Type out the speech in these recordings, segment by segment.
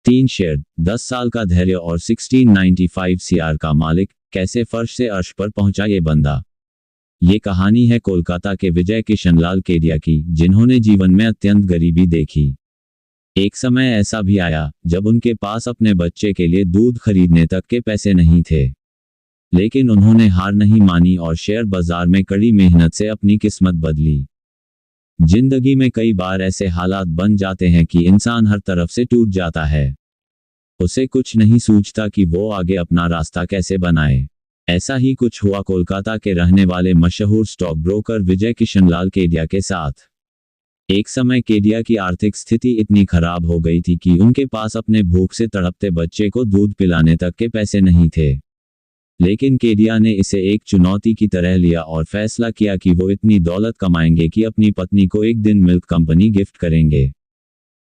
3 share, 10 साल का धैर्य और 1695 सीआर का मालिक, कैसे फर्श से अर्श पर पहुंचा ये बंदा। ये कहानी है कोलकाता के विजय किशनलाल केडिया की, जिन्होंने जीवन में अत्यंत गरीबी देखी। एक समय ऐसा भी आया जब उनके पास अपने बच्चे के लिए दूध खरीदने तक के पैसे नहीं थे, लेकिन उन्होंने हार नहीं मानी और शेयर बाजार में कड़ी मेहनत से अपनी किस्मत बदली। जिंदगी में कई बार ऐसे हालात बन जाते हैं कि इंसान हर तरफ से टूट जाता है। उसे कुछ नहीं सूझता कि वो आगे अपना रास्ता कैसे बनाए। ऐसा ही कुछ हुआ कोलकाता के रहने वाले मशहूर स्टॉक ब्रोकर विजय किशनलाल केडिया के साथ। एक समय केडिया की आर्थिक स्थिति इतनी खराब हो गई थी कि उनके पास अपने भूख से तड़पते बच्चे को दूध पिलाने तक के पैसे नहीं थे। लेकिन केडिया ने इसे एक चुनौती की तरह लिया और फैसला किया कि वो इतनी दौलत कमाएंगे कि अपनी पत्नी को एक दिन मिल्क कंपनी गिफ्ट करेंगे।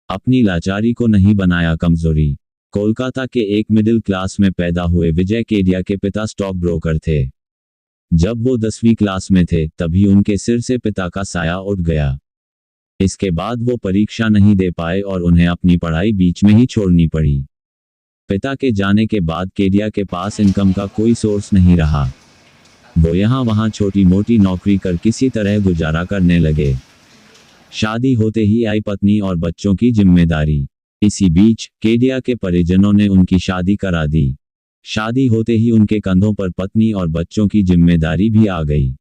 अपनी लाचारी को नहीं बनाया कमजोरी। कोलकाता के एक मिडिल क्लास में पैदा हुए विजय केडिया के पिता स्टॉक ब्रोकर थे। जब वो 10वीं क्लास में थे तभी उनके सिर से पिता का साया उठ गया। इसके बाद वो परीक्षा नहीं दे पाए और उन्हें अपनी पढ़ाई बीच में ही छोड़नी पड़ी। पिता के जाने के बाद केडिया के पास इनकम का कोई सोर्स नहीं रहा। वो यहाँ वहाँ छोटी मोटी नौकरी कर किसी तरह गुजारा करने लगे। शादी होते ही आई पत्नी और बच्चों की जिम्मेदारी। इसी बीच केडिया के परिजनों ने उनकी शादी करा दी। शादी होते ही उनके कंधों पर पत्नी और बच्चों की जिम्मेदारी भी आ गई।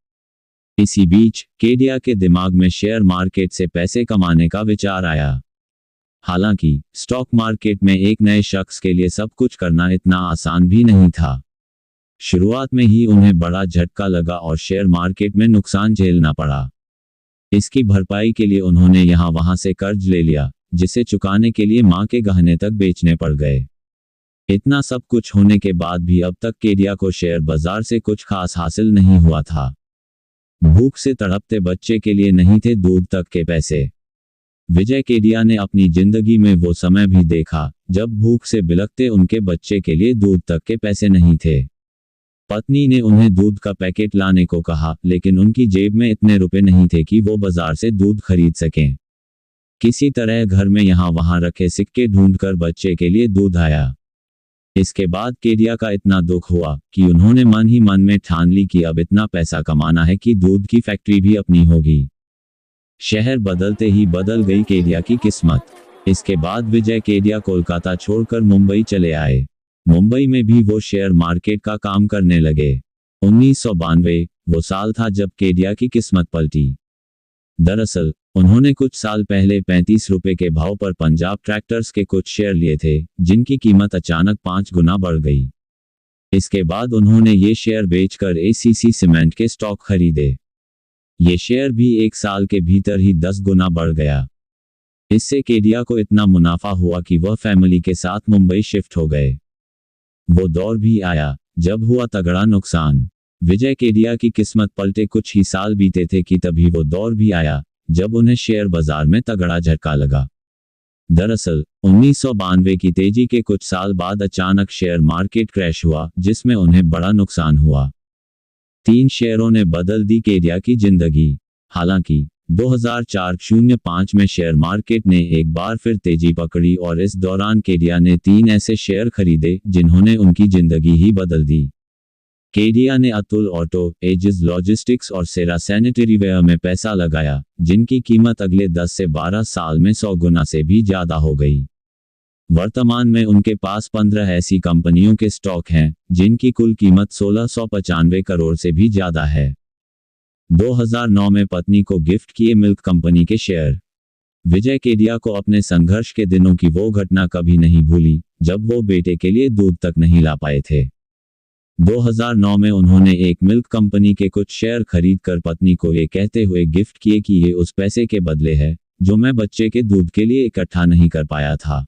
इसी बीच केडिया के दिमाग में शेयर मार्केट से पैसे कमाने का विचार आया। हालांकि स्टॉक मार्केट में एक नए शख्स के लिए सब कुछ करना इतना आसान भी नहीं था। शुरुआत में ही उन्हें बड़ा झटका लगा और शेयर मार्केट में नुकसान झेलना पड़ा। इसकी भरपाई के लिए उन्होंने यहाँ वहाँ से कर्ज ले लिया, जिसे चुकाने के लिए मां के गहने तक बेचने पड़ गए। इतना सब कुछ होने के बाद भी अब तक केडिया को शेयर बाजार से कुछ खास हासिल नहीं हुआ था। भूख से तड़पते बच्चे के लिए नहीं थे दूध तक के पैसे। विजय केडिया ने अपनी जिंदगी में वो समय भी देखा जब भूख से बिलखते उनके बच्चे के लिए दूध तक के पैसे नहीं थे। पत्नी ने उन्हें दूध का पैकेट लाने को कहा, लेकिन उनकी जेब में इतने रुपए नहीं थे कि वो बाजार से दूध खरीद सकें। किसी तरह घर में यहाँ वहाँ रखे सिक्के ढूंढकर बच्चे के लिए दूध आया। इसके बाद केडिया का इतना दुख हुआ कि उन्होंने मन ही मन में ठान ली कि अब इतना पैसा कमाना है कि दूध की फैक्ट्री भी अपनी होगी। शहर बदलते ही बदल गई केडिया की किस्मत। इसके बाद विजय केडिया कोलकाता छोड़कर मुंबई चले आए। मुंबई में भी वो शेयर मार्केट का काम करने लगे। 1992 वो साल था जब केडिया की किस्मत पलटी। दरअसल उन्होंने कुछ साल पहले 35 रुपए के भाव पर पंजाब ट्रैक्टर्स के कुछ शेयर लिए थे, जिनकी कीमत अचानक 5 गुना बढ़ गई। इसके बाद उन्होंने ये शेयर बेचकर एसीसी सीमेंट के स्टॉक खरीदे। ये शेयर भी एक साल के भीतर ही 10 गुना बढ़ गया। इससे केडिया को इतना मुनाफा हुआ कि वह फैमिली के साथ मुंबई शिफ्ट हो गए। वो दौर भी आया जब हुआ तगड़ा नुकसान। विजय केडिया की किस्मत पलटे कुछ ही साल बीते थे कि तभी वो दौर भी आया जब उन्हें शेयर बाजार में तगड़ा झटका लगा। दरअसल 1992 की तेजी के कुछ साल बाद अचानक शेयर मार्केट क्रैश हुआ, जिसमें उन्हें बड़ा नुकसान हुआ। 3 शेयरों ने बदल दी केडिया की जिंदगी। हालांकि 2004-05 में शेयर मार्केट ने एक बार फिर तेजी पकड़ी और इस दौरान केडिया ने 3 ऐसे शेयर खरीदे जिन्होंने उनकी जिंदगी ही बदल दी। केडिया ने अतुल ऑटो, एजिस लॉजिस्टिक्स और सेरा सैनिटरीवेयर में पैसा लगाया, जिनकी कीमत अगले 10 से 12 साल में 100 गुना से भी ज्यादा हो गई। वर्तमान में उनके पास 15 ऐसी कंपनियों के स्टॉक हैं जिनकी कुल कीमत 1695 करोड़ से भी ज्यादा है। 2009 में पत्नी को गिफ्ट किए मिल्क कंपनी के शेयर। विजय केडिया को अपने संघर्ष के दिनों की वो घटना कभी नहीं भूली जब वो बेटे के लिए दूध तक नहीं ला पाए थे। 2009 में उन्होंने एक मिल्क कंपनी के कुछ शेयर खरीदकर पत्नी को ये कहते हुए गिफ्ट किए कि ये उस पैसे के बदले है जो मैं बच्चे के दूध के लिए इकट्ठा नहीं कर पाया था।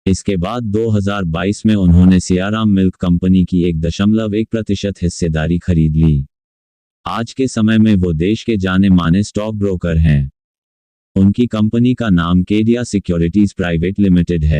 इसके बाद 2022 में उन्होंने सियाराम मिल्क कंपनी की 1.1% हिस्सेदारी खरीद ली। आज के समय में वो देश के जाने माने स्टॉक ब्रोकर हैं। उनकी कंपनी का नाम केडिया सिक्योरिटीज प्राइवेट लिमिटेड है।